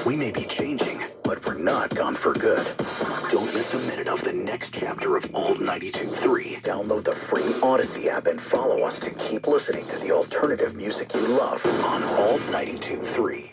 We may be changing, but we're not gone for good. Don't miss a minute of the next chapter of Alt 92.3. Download the free Odyssey app and follow us to keep listening to the alternative music you love on Alt 92.3.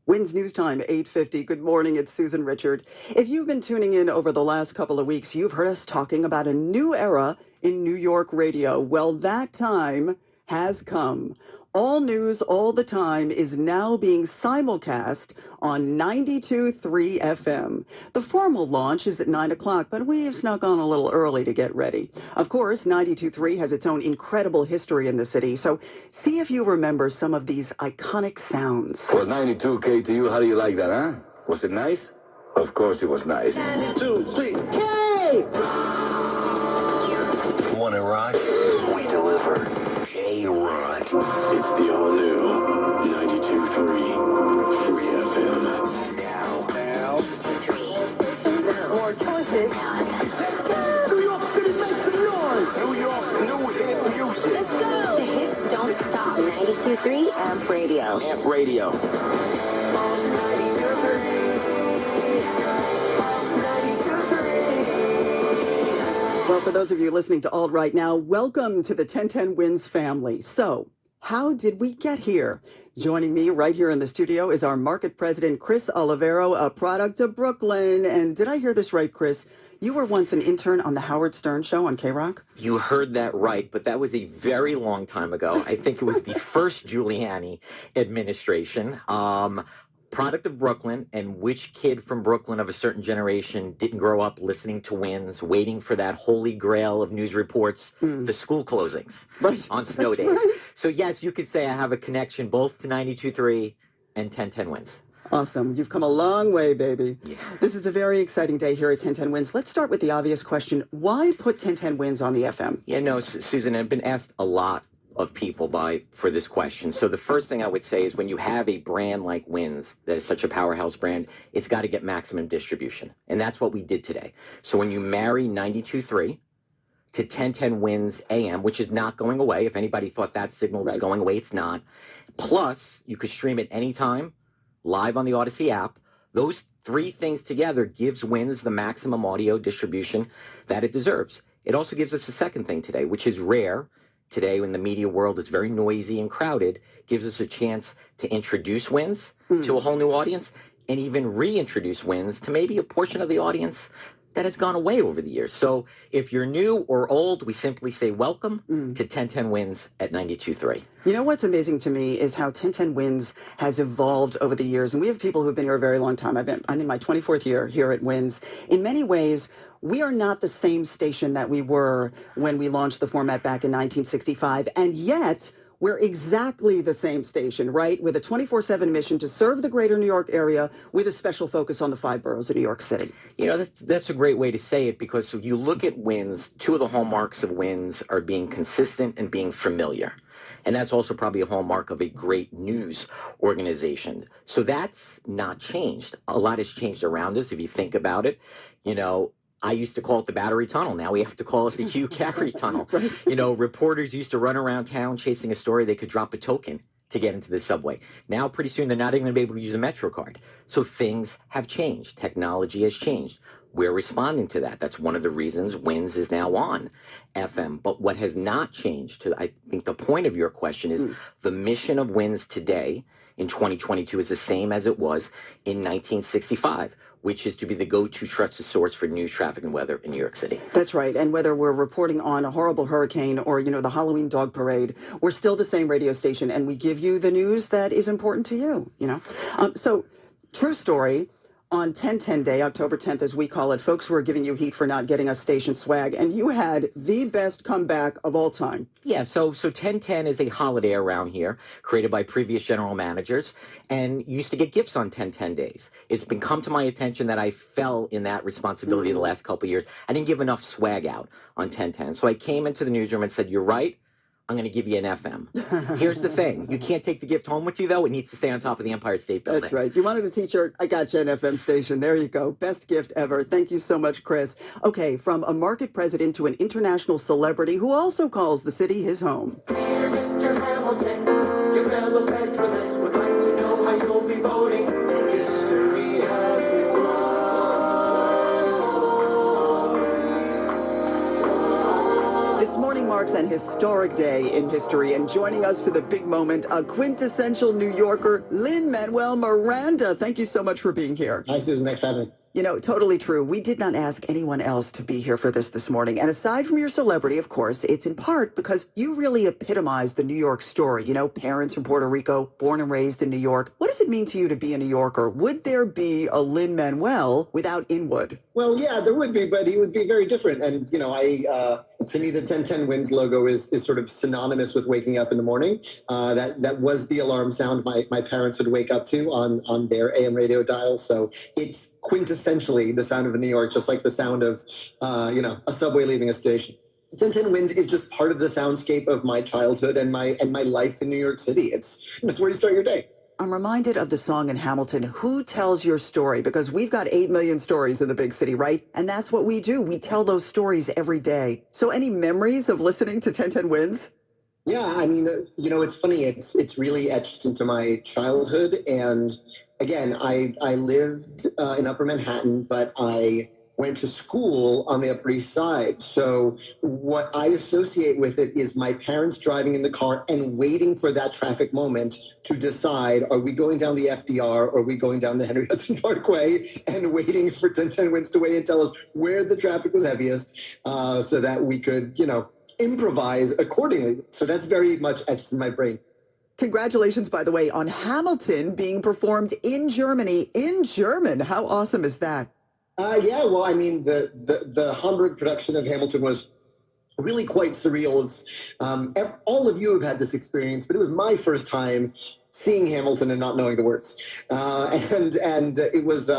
WINS News Time, 8:50. Good morning, it's Susan Richard. If you've been tuning in over the last couple of weeks, you've heard us talking about a new era in New York radio. Well, that time has come. All news all the time is now being simulcast on 92.3 FM. The formal launch is at 9 o'clock, but we've snuck on a little early to get ready. Of course, 92.3 has its own incredible history in the city, so see if you remember some of these iconic sounds. Well, 92 KTU, how do you like that, huh? Was it nice? Of course it was nice. 92, 3, Hey! Want to rock? We deliver. K-Rock. It's the all-new 92.3 Free FM. Now. More choices. New York City, make some noise. New York's new hit music. Let's go. The hits don't stop. 92.3 Amp Radio. Amp Radio. Well, for those of you listening to Alt right now, welcome to the 1010 WINS family. So, how did we get here? Joining me right here in the studio is our market president, Chris Olivero, a product of Brooklyn. And did I hear this right, Chris? You were once an intern on the Howard Stern show on K-Rock? You heard that right, but that was a very long time ago. I think it was the first Giuliani administration. Product of Brooklyn, and which kid from Brooklyn of a certain generation didn't grow up listening to WINS, waiting for that holy grail of news reports, the school closings on snow days. Right. So yes, you could say I have a connection both to 92.3 and 1010 WINS. Awesome. You've come a long way, baby. Yeah. This is a very exciting day here at 1010 WINS. Let's start with the obvious question. Why put 1010 WINS on the FM? Yeah, no, Susan, I've been asked a lot of people for this question. So the first thing I would say is when you have a brand like WINS that is such a powerhouse brand, it's got to get maximum distribution. And that's what we did today. So when you marry 92.3 to 1010 WINS AM, which is not going away. If anybody thought that signal was going away, it's not. Plus, you could stream it anytime, live on the Odyssey app. Those three things together gives WINS the maximum audio distribution that it deserves. It also gives us a second thing today, which is rare. Today, in the media world, it's very noisy and crowded, gives us a chance to introduce WINS to a whole new audience and even reintroduce WINS to maybe a portion of the audience that has gone away over the years. So if you're new or old, we simply say welcome to 1010 WINS at 92.3. You know what's amazing to me is how 1010 WINS has evolved over the years. And we have people who've been here a very long time. I'm in my 24th year here at WINS. In many ways, we are not the same station that we were when we launched the format back in 1965. And yet, we're exactly the same station, right? With a 24/7 mission to serve the greater New York area with a special focus on the 5 boroughs of New York City. You know, that's a great way to say it, because if you look at WINS, two of the hallmarks of WINS are being consistent and being familiar. And that's also probably a hallmark of a great news organization. So that's not changed. A lot has changed around us if you think about it. You know, I used to call it the Battery Tunnel. Now we have to call it the Hugh Carey Tunnel. Right. You know, reporters used to run around town chasing a story. They could drop a token to get into the subway. Now, pretty soon, they're not even going to be able to use a Metro card. So things have changed. Technology has changed. We're responding to that. That's one of the reasons WINS is now on FM. But what has not changed, to I think the point of your question is the mission of WINS today in 2022 is the same as it was in 1965, which is to be the go-to trusted source for news, traffic, and weather in New York City. That's right. And whether we're reporting on a horrible hurricane or, you know, the Halloween dog parade, we're still the same radio station, and we give you the news that is important to you, you know. So, true story. On 1010 Day, October 10th, as we call it, folks were giving you heat for not getting us station swag, and you had the best comeback of all time. Yeah, so 1010 is a holiday around here, created by previous general managers, and used to get gifts on 1010 days. It's been come to my attention that I fell in that responsibility the last couple of years. I didn't give enough swag out on 1010. So I came into the newsroom and said, you're right, I'm going to give you an FM. Here's the thing. You can't take the gift home with you, though. It needs to stay on top of the Empire State Building. That's right. You wanted a t-shirt? I got you an FM station. There you go. Best gift ever. Thank you so much, Chris. Okay, from a market president to an international celebrity who also calls the city his home. Dear Mr. Hamilton, your fellow Federalists would like to know how you'll be voting. History has its This morning marks an historic day in history, and joining us for the big moment, a quintessential New Yorker, Lin-Manuel Miranda. Thank you so much for being here. Hi, Susan. Thanks for having me. You know, totally true. We did not ask anyone else to be here for this morning. And aside from your celebrity, of course, it's in part because you really epitomize the New York story. You know, parents from Puerto Rico, born and raised in New York. What does it mean to you to be a New Yorker? Would there be a Lin-Manuel without Inwood? Well, yeah, there would be, but he would be very different. And, you know, to me, the 1010 Wins logo is sort of synonymous with waking up in the morning. That was the alarm sound my parents would wake up to on their AM radio dial. So it's quintessentially the sound of New York, just like the sound of, a subway leaving a station. 1010 Wins is just part of the soundscape of my childhood and my life in New York City. It's where you start your day. I'm reminded of the song in Hamilton, Who Tells Your Story? Because we've got 8 million stories in the big city, right? And that's what we do. We tell those stories every day. So any memories of listening to 1010 Wins? Yeah, I mean, it's funny. It's really etched into my childhood. And again, I lived in Upper Manhattan, but I went to school on the Upper East Side. So what I associate with it is my parents driving in the car and waiting for that traffic moment to decide, are we going down the FDR or are we going down the Henry Hudson Parkway, and waiting for 1010 Wins to weigh and tell us where the traffic was heaviest so that we could, improvise accordingly. So that's very much etched in my brain. Congratulations, by the way, on Hamilton being performed in Germany in German. How awesome is that? Yeah, well, I mean, the Hamburg production of Hamilton was really quite surreal. It's, all of you have had this experience, but it was my first time seeing Hamilton and not knowing the words. And it was,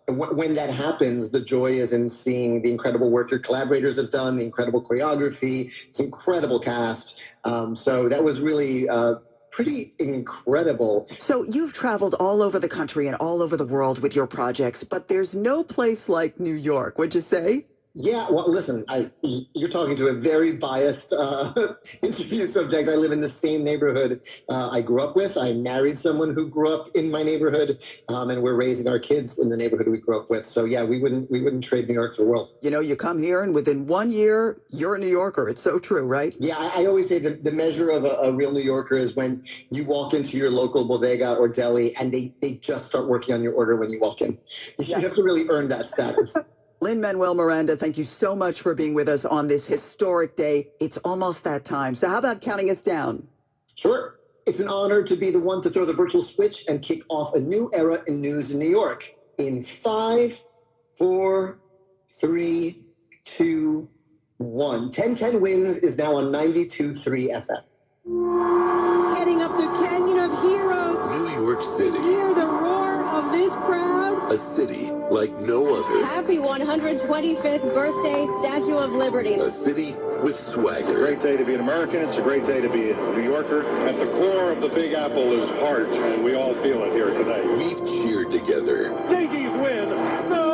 when that happens, the joy is in seeing the incredible work your collaborators have done, the incredible choreography, it's incredible cast. So that was really pretty incredible. So you've traveled all over the country and all over the world with your projects, but there's no place like New York, would you say? Yeah, well, listen, you're talking to a very biased interview subject. I live in the same neighborhood I grew up with. I married someone who grew up in my neighborhood, and we're raising our kids in the neighborhood we grew up with. So yeah, we wouldn't trade New York for the world. You know, you come here and within 1 year, you're a New Yorker. It's so true, right? Yeah, I always say that the measure of a real New Yorker is when you walk into your local bodega or deli and they just start working on your order when you walk in. You have to really earn that status. Lin-Manuel Miranda, thank you so much for being with us on this historic day. It's almost that time. So how about counting us down? Sure. It's an honor to be the one to throw the virtual switch and kick off a new era in news in New York. In 5, 4, 3, 2, 1. 1010 Wins is now on 92.3 FM. Heading up the Canyon of Heroes. New York City. Hear the roar of this crowd. A city like no other. Happy 125th birthday, Statue of Liberty. A city with swagger. It's a great day to be an American. It's a great day to be a New Yorker. At the core of the Big Apple is heart, and we all feel it here today. We've cheered together. Yankees win! No!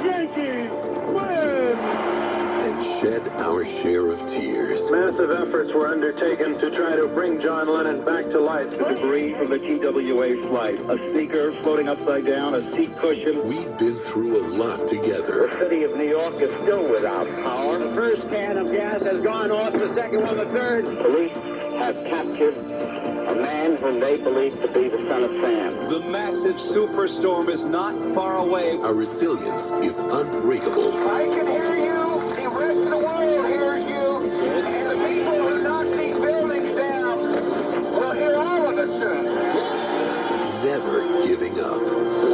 Yankees win! And shed our share of tears. Massive efforts were undertaken to try to bring John Lennon back to life. The debris from the TWA flight, a sneaker floating upside down, a seat cushion. We've been through a lot together. The city of New York is still without power. The first can of gas has gone off, the second one, the third. Police have captured a man whom they believe to be the son of Sam. The massive superstorm is not far away. Our resilience is unbreakable. I can hear you. The rest of the world hears you. And the people who knocked these buildings down will hear all of us soon. Never never giving up.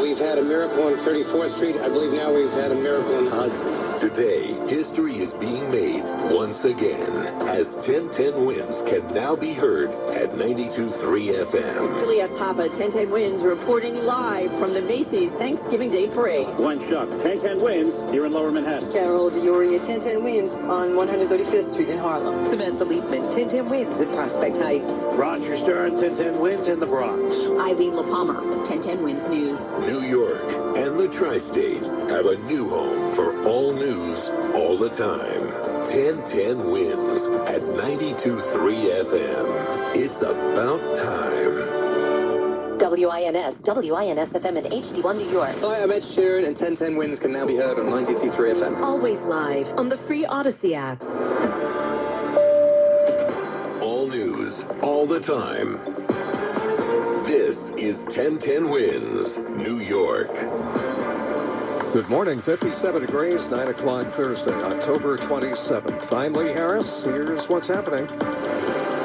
We've had a miracle on 34th Street. I believe now we've had a miracle in Hudson. Today, history is being made once again, as 1010 Wins can now be heard at 92.3 FM. Juliet Papa, 1010 Wins, reporting live from the Macy's Thanksgiving Day Parade. Glenn Schuck, 1010 Wins, here in Lower Manhattan. Carol Diori at 1010 Wins on 135th Street in Harlem. Samantha Liebman, 1010 Wins at Prospect Heights. Roger Stern, 1010 Wins in the Bronx. Eileen LaPalmer, 1010 Wins News. New York and the Tri-State have a new home for all news all the time. 1010 Wins at 92.3 FM. It's about time. WINS FM and HD1 New York. Hi, I'm Ed Sheeran, and 1010 Wins can now be heard on 92.3 FM. Always live on the free Odyssey app. All news, all the time. This is 1010 Wins, New York. Good morning, 57 degrees, 9 o'clock Thursday, October 27th. I'm Lee Harris. Here's what's happening.